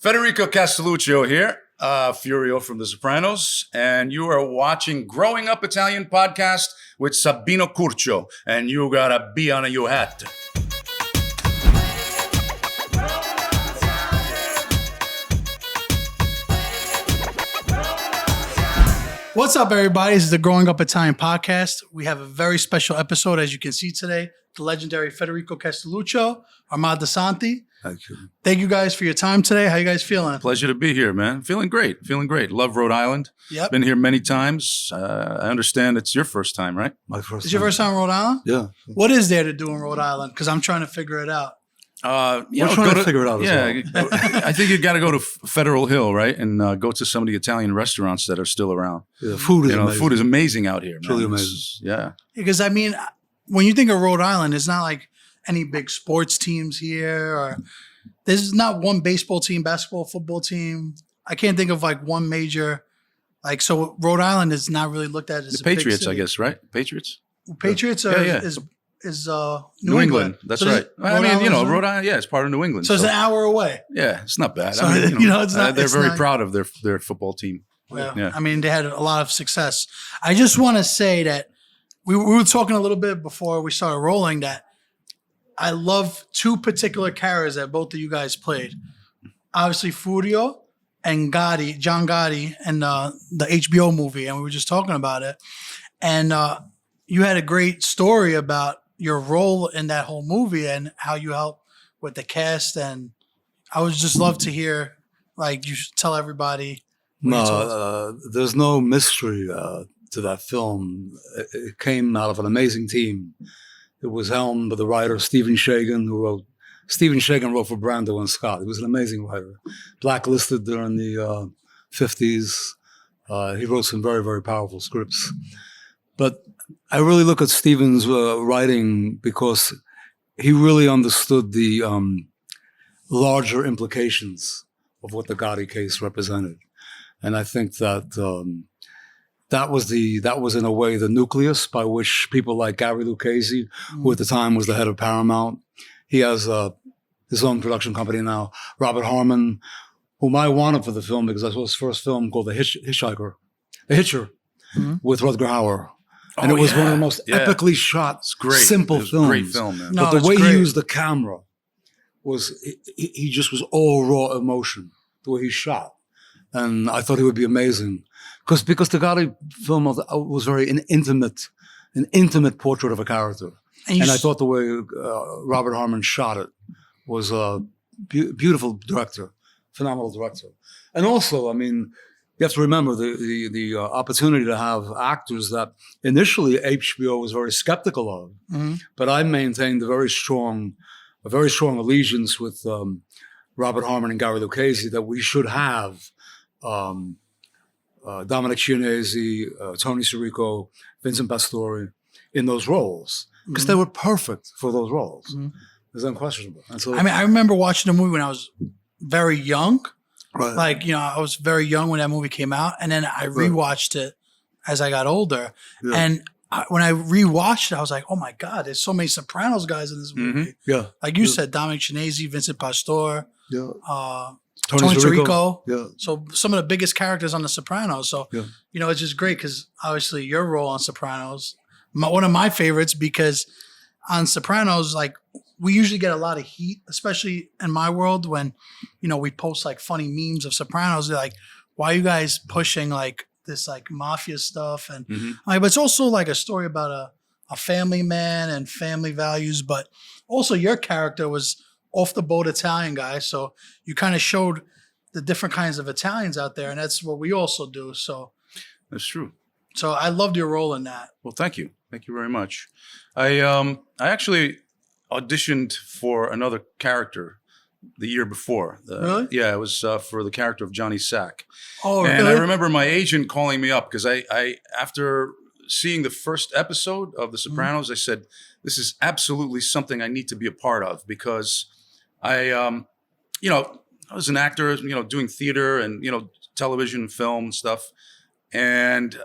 Federico Castellucio here, Furio from The Sopranos, and you are watching Growing Up Italian podcast with Sabino Curcio, and you gotta be on your hat. What's up, everybody? This is the Growing Up Italian podcast. We have a very special episode, as you can see today. The legendary Federico Castellucio, Armand Assante. Thank you. Thank you guys for your time today. How you guys feeling? Pleasure to be here, man. Feeling great. Love Rhode Island. Yep. Been here many times. I understand it's your first time, right? My first. Is your first time in Rhode Island? Yeah. What is there to do in Rhode Island? Because I'm trying to figure it out. We're trying to figure it out. Yeah, as well. I think you got to go to Federal Hill, right, and go to some of the Italian restaurants that are still around. Yeah, food is amazing. The food is amazing out here. Man. Truly amazing. Yeah. Because, I mean, when you think of Rhode Island, it's not like any big sports teams here, or there's not one baseball team, basketball, football team. I can't think of like one major, like, so Rhode Island is not really looked at as the Patriots, I guess, right? Patriots? Patriots is New England. That's so right. I mean, Rhode Island, it's part of New England. So it's an hour away. Yeah, it's not bad. So, I mean, it's not. They're it's very not, proud of their football team. Well, Yeah. I mean, they had a lot of success. I just want to say that we were talking a little bit before we started rolling that I love two particular characters that both of you guys played. Obviously, Furio and Gotti, John Gotti, and the HBO movie, and we were just talking about it. And you had a great story about your role in that whole movie and how you helped with the cast. And I would just love to hear, like, you should tell everybody. No, there's no mystery to that film. It came out of an amazing team. It was helmed by the writer Stephen Shagan, Stephen Shagan wrote for Brando and Scott. He was an amazing writer. Blacklisted during the 50s. He wrote some very, very powerful scripts. But I really look at Stephen's writing because he really understood the larger implications of what the Gotti case represented. And I think that that was in a way the nucleus by which people like Gary Lucchese, who at the time was the head of Paramount, he has his own production company now, Robert Harmon, whom I wanted for the film because I saw his first film called The Hitcher, with Rutger Hauer. And it was one of the most epically shot, simple films. Great film, man. But the way he used the camera was, he just was all raw emotion, the way he shot. And I thought he would be amazing. Because the Gotti film was very an intimate portrait of a character. And I thought the way Robert Harmon shot it was a beautiful director, phenomenal director. And also, I mean, you have to remember the opportunity to have actors that initially HBO was very skeptical of, but I maintained a very strong allegiance with Robert Harmon and Gary Lucchese that we should have Dominic Chianese, Tony Sirico, Vincent Pastore in those roles because they were perfect for those roles. It's unquestionable. And so, I mean, I remember watching the movie when I was very young. Right. Like, I was very young when that movie came out, and then I rewatched it as I got older. Yeah. And when I rewatched it, I was like, oh my God, there's so many Sopranos guys in this movie. Yeah. Like you said, Dominic Chianese, Vincent Pastore, Tony Sirico. Yeah. So some of the biggest characters on The Sopranos. So, it's just great because obviously your role on Sopranos, one of my favorites, because on Sopranos, like, we usually get a lot of heat, especially in my world when, we post like funny memes of Sopranos. They're like, why are you guys pushing like this like mafia stuff? And but it's also like a story about a family man and family values. But also your character was off the boat Italian guy. So you kind of showed the different kinds of Italians out there. And that's what we also do. So that's true. So I loved your role in that. Well, thank you. Thank you very much. I actually auditioned for another character the year before. Really? Yeah, it was for the character of Johnny Sack. Oh, and really? I remember my agent calling me up because I after seeing the first episode of The Sopranos, I said, this is absolutely something I need to be a part of because I was an actor, doing theater and, television, film stuff. And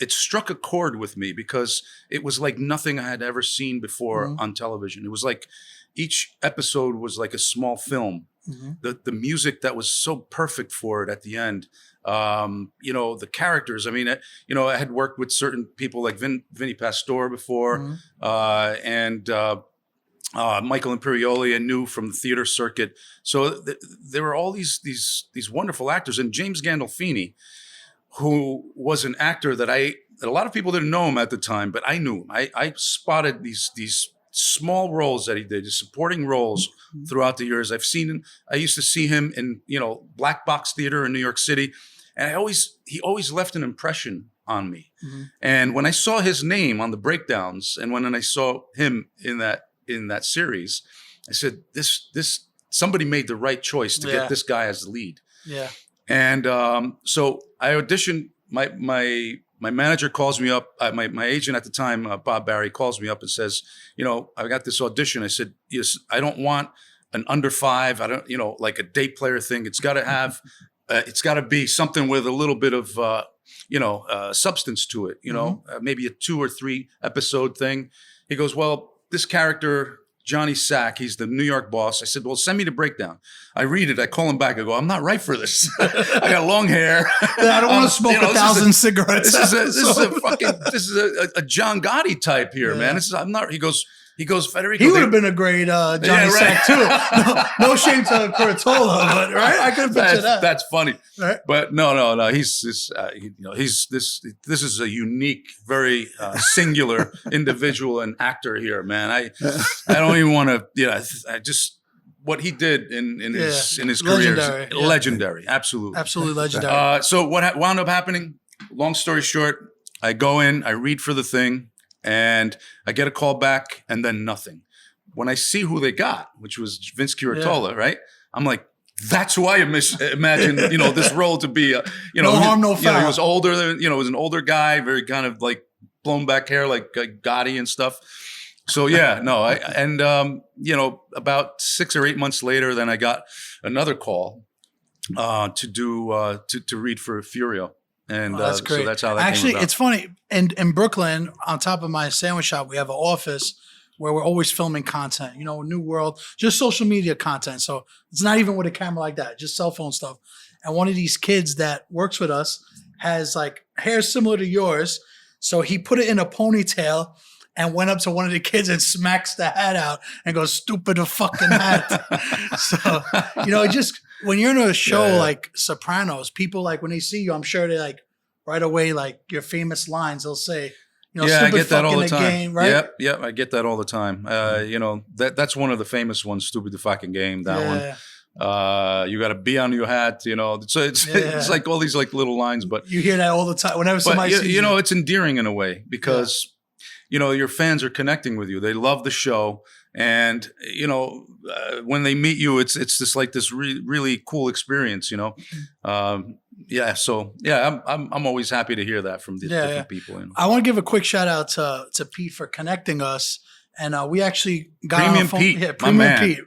it struck a chord with me because it was like nothing I had ever seen before on television. It was like each episode was like a small film the music that was so perfect for it at the end. The characters. I mean, I had worked with certain people like Vinnie Pastore before, and Michael Imperioli I knew from the theater circuit. So there were all these wonderful actors, and James Gandolfini, who was an actor that a lot of people didn't know him at the time, but I knew him. I spotted these small roles that he did, just supporting roles throughout the years. I used to see him in, Black Box Theater in New York City. And he always left an impression on me. And when I saw his name on the breakdowns, and when I saw him in that series, I said, this somebody made the right choice to get this guy as the lead. Yeah. And so I auditioned. My manager calls me up. My agent at the time, Bob Barry, calls me up and says, I got this audition. I said, yes, I don't want an under 5. I don't, like a day player thing. It's got to have, it's got to be something with a little bit of, substance to it. Maybe a 2 or 3 episode thing. He goes, well, this character, Johnny Sack, he's the New York boss. I said, well, send me the breakdown. I read it. I call him back. I go, I'm not right for this. I got long hair. I don't want to smoke 1,000 cigarettes. This is a John Gotti type here, man. I'm not. He goes, Federico. He would have been a great Johnny Sack too. No shame to Curatola, but right, I could picture that. That's funny, right? But no. He's this is a unique, very singular individual and actor here, man. I don't even want to. I just what he did in his career is legendary, absolutely legendary. So what wound up happening? Long story short, I go in, I read for the thing. And I get a call back, and then nothing. When I see who they got, which was Vince Curatola, right? I'm like, that's who I imagined, this role to be. No harm, no foul. He was older than, was an older guy, very kind of like blown back hair, like Gotti and stuff. So about 6 or 8 months later, then I got another call to read for FURIO. And that's great. So that's how that Actually, came about. It's funny. In Brooklyn, on top of my sandwich shop, we have an office where we're always filming content, New World, just social media content. So it's not even with a camera like that, just cell phone stuff. And one of these kids that works with us has like hair similar to yours. So he put it in a ponytail and went up to one of the kids and smacks the hat out and goes, stupid fucking hat. So, just when you're in a show like Sopranos, people like when they see you, I'm sure they like right away, like your famous lines, they'll say, stupid I get that all the time. Game, right? Yep, I get that all the time. That's one of the famous ones, stupid the fucking game, that one. You got to be on your hat, So it's like all these like little lines, but you hear that all the time. Whenever somebody sees you, it's endearing in a way because your fans are connecting with you. They love the show, and when they meet you, it's just like this really cool experience. I'm always happy to hear that from the different people. I want to give a quick shout out to Pete for connecting us. And we actually got Premium on phone. Pete, yeah, Premium Pete,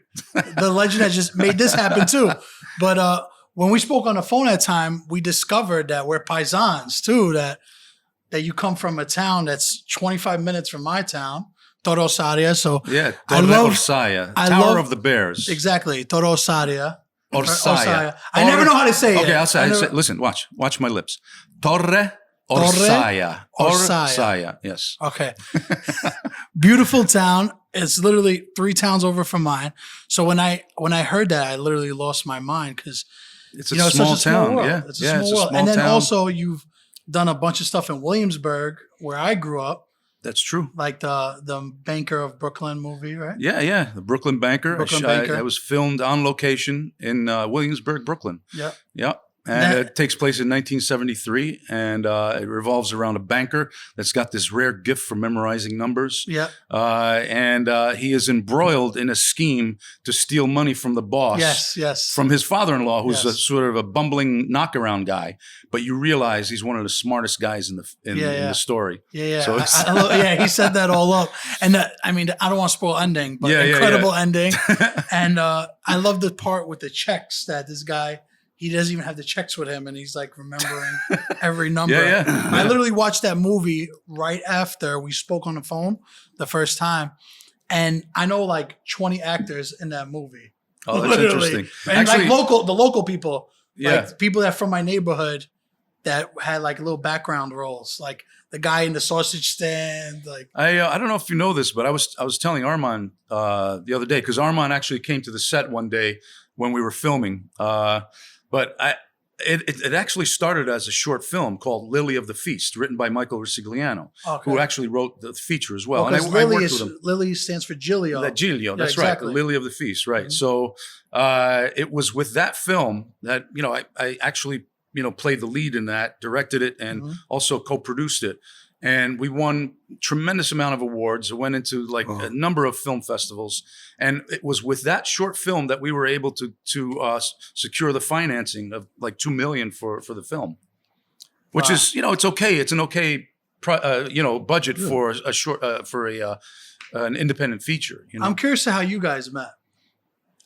the legend that just made this happen too. But when we spoke on the phone that time, we discovered that we're paisans too. That you come from a town that's 25 minutes from my town, Toro Osaria. So Torre Orsaya, Tower of the Bears. Exactly, Toro Osaria. Orsaya. I never know how to say it. Okay, I'll say. Listen, watch my lips. Torre Orsaya. Orsaya. Yes. Okay. Beautiful town. It's literally 3 towns over from mine. So when I heard that, I literally lost my mind because it's a small town. Yeah, it's a small world. And then also you've done a bunch of stuff in Williamsburg, where I grew up. That's true. Like the Banker of Brooklyn movie, right? Yeah. The Brooklyn Banker. I was filmed on location in Williamsburg, Brooklyn. Yeah. And it takes place in 1973, and it revolves around a banker that's got this rare gift for memorizing numbers. Yeah. And he is embroiled in a scheme to steal money from the boss. Yes. From his father-in-law, who's a sort of a bumbling knockaround guy. But you realize he's one of the smartest guys in the story. Yeah. So he set that all up. And I don't want to spoil ending, but incredible ending. And I love the part with the checks that this guy, he doesn't even have the checks with him, and he's like remembering every number. I literally watched that movie right after we spoke on the phone the first time, and I know like 20 actors in that movie. Oh, that's Literally. interesting. And Actually, like the local people, yeah. like people that from my neighborhood that had like little background roles, like the guy in the sausage stand. Like I don't know if you know this, but I was telling Armand the other day, because Armand actually came to the set one day when we were filming. But it actually started as a short film called Lily of the Feast, written by Michael Risigliano, who actually wrote the feature as well. and I worked with him. Lily stands for Giglio. That Giglio, that's exactly. right, the Lily of the Feast, right. So it was with that film that, I actually, played the lead in that, directed it, and also co-produced it. And we won tremendous amount of awards. It went into like a number of film festivals. And it was with that short film that we were able to secure the financing of like $2 million for the film, which is, it's okay. It's an okay, budget for a short, an independent feature. I'm curious to how you guys met.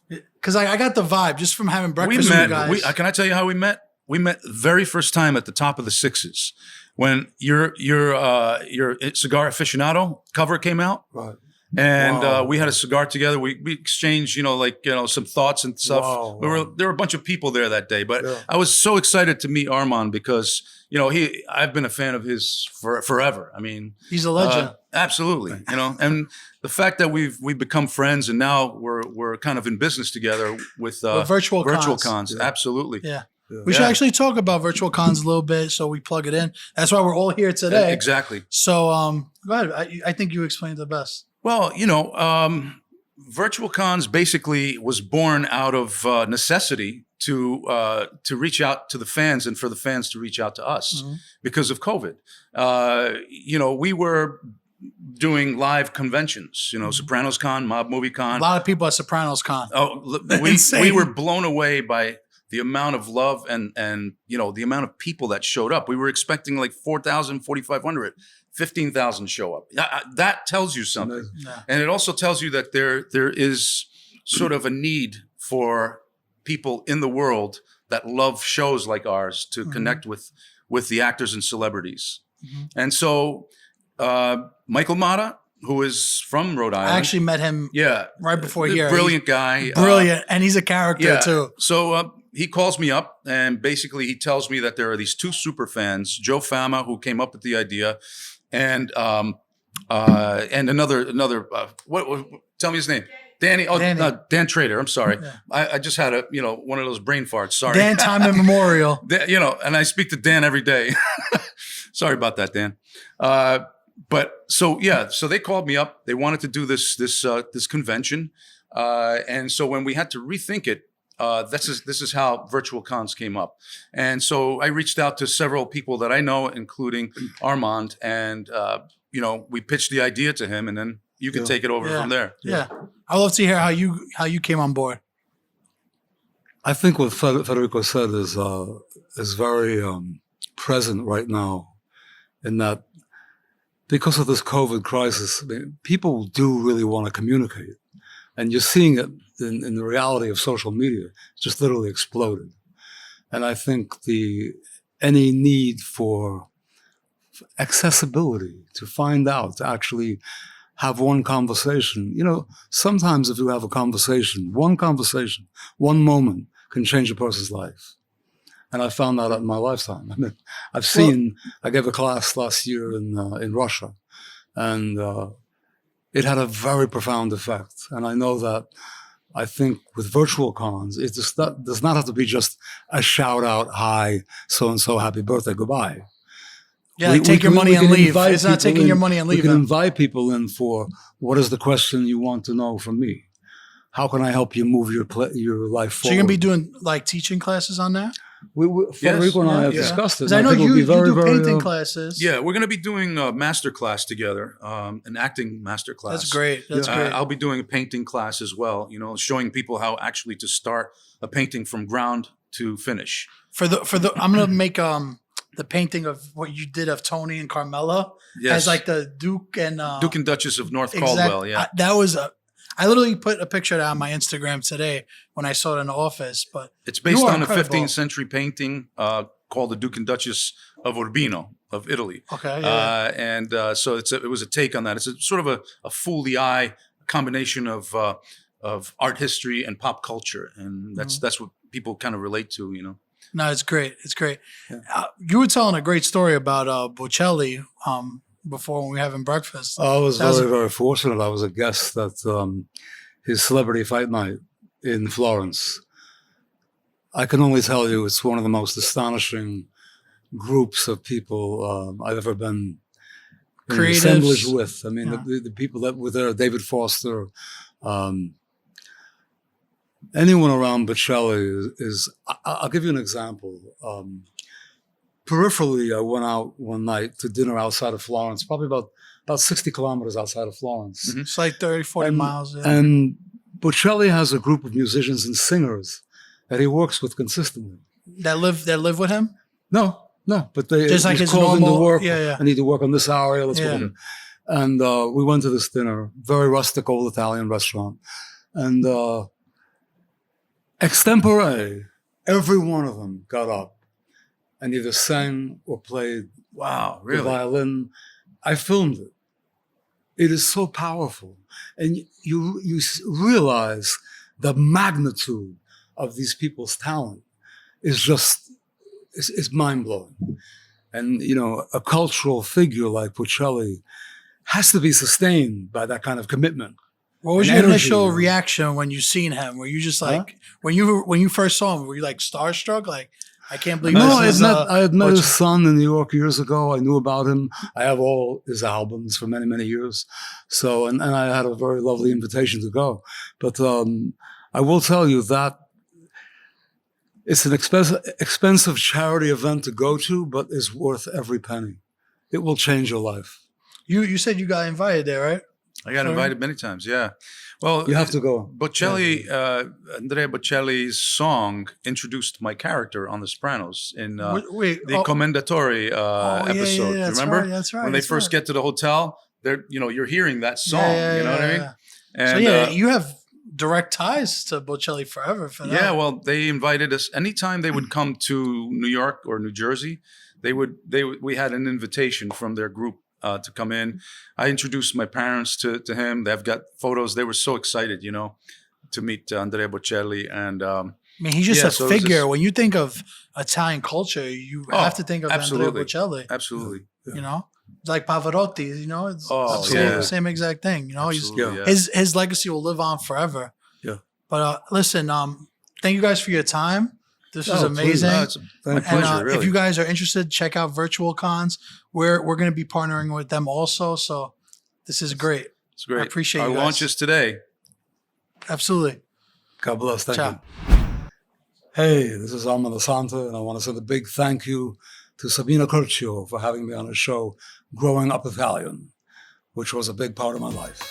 Because I got the vibe just from having breakfast with you guys. Can I tell you how we met? We met the very first time at the top of the Sixes when your Cigar Aficionado cover came out. Right. And we had a cigar together. We exchanged, some thoughts and stuff. There were a bunch of people there that day, but I was so excited to meet Armand because, I've been a fan of his forever. I mean, he's a legend. Absolutely. And the fact that we've become friends and now we're kind of in business together with virtual cons. Yeah. Absolutely. Yeah. We should actually talk about virtual cons a little bit, so we plug it in. That's why we're all here today. Exactly. So, go ahead. I think you explained it best. Well, virtual cons basically was born out of necessity to reach out to the fans and for the fans to reach out to us because of COVID. We were doing live conventions, Sopranos Con, Mob Movie Con. A lot of people at Sopranos Con. Oh, we were blown away by the amount of love and the amount of people that showed up. We were expecting like 4,000, 4,500, 15,000 show up. That tells you something. Yeah. And it also tells you that there is sort of a need for people in the world that love shows like ours to connect with the actors and celebrities. And so Michael Mata, who is from Rhode Island. I actually met him right before here. Brilliant guy. Brilliant. And he's a character too. So he calls me up and basically he tells me that there are these two super fans, Joe Fama, who came up with the idea, and another what tell me his name. Danny. Oh, Danny. No, Dan Trader. I'm sorry. Yeah. I just had one of those brain farts. Sorry. Dan time immemorial. And I speak to Dan every day. Sorry about that, Dan. But so they called me up. They wanted to do this convention, and so when we had to rethink it, this is how virtual cons came up. And so I reached out to several people that I know, including Armand, and we pitched the idea to him, and then you can take it over from there. Yeah, I'd love to hear how you came on board. I think what Federico said is very present right now, in that because of this COVID crisis, people do really want to communicate. And you're seeing it in the reality of social media. It's just literally exploded. And I think any need for accessibility, to find out, to actually have one conversation. Sometimes if you have a conversation, one moment can change a person's life. And I found that out in my lifetime. I mean, I gave a class last year in Russia, and it had a very profound effect. And I know that I think with virtual cons, it does not have to be just a shout out, hi, so-and-so, happy birthday, goodbye. Yeah, take your money and leave. It's not taking your money and leaving. We can invite people in for, what is the question you want to know from me? How can I help you move your life forward? So you're going to be doing like teaching classes on that? Federico and I have discussed it. I know you do painting classes. Yeah, we're going to be doing a master class together, an acting master class. That's great. That's great. I'll be doing a painting class as well, showing people how actually to start a painting from ground to finish. I'm going to make the painting of what you did of Tony and Carmela as like the Duke and Duchess of North Caldwell. Yeah, that was I literally put a picture of that on my Instagram today when I saw it in the office. But it's based on a 15th century painting called the Duke and Duchess of Urbino of Italy. Okay. Yeah. So it was a take on that. It's a sort of a fool the eye combination of of art history and pop culture, and that's what people kind of relate to, you know. No, it's great. It's great. Yeah. You were telling a great story about Bocelli before when we were having breakfast. I was That was very, very fortunate. I was a guest at his celebrity fight night in Florence. I can only tell you it's one of the most astonishing groups of people I've ever been in Creatives. assemblage with. I mean, Yeah. the people that were there, David Foster, anyone around Bocelli I'll give you an example. Peripherally, I went out one night to dinner outside of Florence, probably about 60 kilometers outside of Florence. Mhm. It's like 30, 40 miles. Yeah. And Bocelli has a group of musicians and singers that he works with consistently. That live with him? No, but they Just like he's his called normal- into work. yeah, yeah. I need to work on this hour. Let's Yeah. work. And we went to this dinner, very rustic old Italian restaurant, and extempore, every one of them got up and either sang or played Wow, the really? violin. I filmed it. It is so powerful, and you realize the magnitude of these people's talent is just it's mind blowing. And you know, a cultural figure like Bocelli has to be sustained by that kind of commitment. What was and your energy, initial you know. reaction when you seen him? Were you just like Huh? when you first saw him? Were you like starstruck? Like, I can't believe No, this I is had met Bocelli. his son in New York years ago. I knew about him. I have all his albums for many, many years. So, and I had a very lovely invitation to go. But I will tell you that it's an expensive charity event to go to, but it's worth every penny. It will change your life. You said you got invited there, right? I got invited many times. Yeah. Well, You have to go. Bocelli, Andrea Bocelli's song introduced my character on The Sopranos in Wait, the Commendatore episode. that's Remember? right, that's right. When they that's first right. get to the hotel, you're hearing that song. Yeah, you know what I mean? yeah. And So yeah, you have direct ties to Bocelli forever for that. yeah, well, they invited us anytime they would come to New York or New Jersey. We had an invitation from their group to come in. I introduced my parents to him. They've got photos. They were so excited, you know, to meet Andrea Bocelli. And I mean, he's just yeah, a so it was figure. just- When you think of Italian culture, you Oh, have to think of absolutely. Andrea Bocelli. absolutely. You know, it's like Pavarotti. You know, it's Oh, the same, yeah. same exact thing. You know, Absolutely, yeah. his legacy will live on forever. Yeah. But listen, thank you guys for your time. This was Oh, please. amazing. No, it's my And pleasure, really. if you guys are interested, check out Virtual Cons. We're going to be partnering with them also. So this is great. It's great. I appreciate Our you guys. launch is today. Absolutely. God bless. Thank Ciao. you. Hey, this is Armand Assante, and I want to send a big thank you to Sabino Curcio for having me on her show, Growing Up Italian, which was a big part of my life.